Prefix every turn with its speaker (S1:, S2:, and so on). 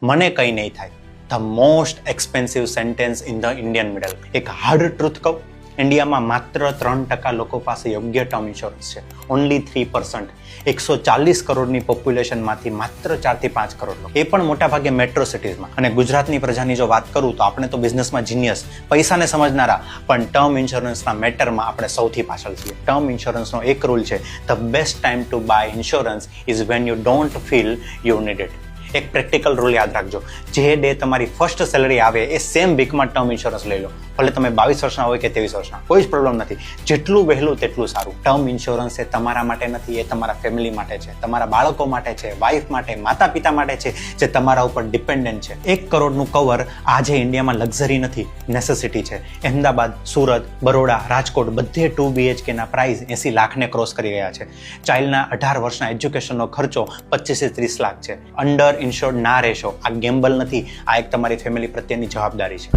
S1: મને કંઈ નહીં થાય. The most expensive sentence in the Indian middle. એક હાર્ડ ટ્રુથ કહું, ઇન્ડિયામાં માત્ર 3% લોકો પાસે યોગ્ય ટર્મ ઇન્સ્યોરન્સ છે. ઓનલી 3%. 140 કરોડની પોપ્યુલેશનમાંથી માત્ર 4 થી 5 કરોડ લોકો, એ પણ મોટાભાગે મેટ્રો સિટીઝમાં. અને ગુજરાતની પ્રજાની જો વાત કરું તો આપણે તો બિઝનેસમાં જીનિયસ, પૈસાને સમજનારા, પણ ટર્મ ઇન્સ્યોરન્સના મેટરમાં આપણે સૌથી પાછળ છીએ. ટર્મ ઇન્સ્યોરન્સનો એક રૂલ છે, the best time to buy insurance is when you don't feel you need it. એક પ્રેક્ટિકલ રૂલ યાદ રાખજો, જે ડે તમારી ફર્સ્ટ સેલરી આવે એ સેમ વીકમાં ટર્મ ઇન્સ્યોરન્સ લઈ લો. ભલે તમે 22 વર્ષના હોય કે 23 વર્ષના, કોઈ જ પ્રોબ્લેમ નથી. જેટલું વહેલું તેટલું સારું. ટર્મ ઇન્સ્યોરન્સ એ તમારા માટે નથી, એ તમારા ફેમિલી માટે છે, તમારા બાળકો માટે છે, વાઈફ માટે, માતા પિતા માટે છે, જે તમારા ઉપર ડિપેન્ડન્ટ છે. 1 કરોડનું કવર આજે ઇન્ડિયામાં લક્ઝરી નથી, નેસેસિટી છે. અહેમદાબાદ, સુરત, બરોડા, રાજકોટ બધે 2 BHK ના પ્રાઇસ 80 લાખને ક્રોસ કરી ગયા છે. ચાઇલ્ડના 18 વર્ષના એજ્યુકેશનનો ખર્ચો 25 થી 30 લાખ છે. અંડર ઇન્શ્યોર્ડ ના રહેશો. આ ગેમ્બલ નથી, આ એક તમારી ફેમિલી પ્રત્યેની જવાબદારી છે.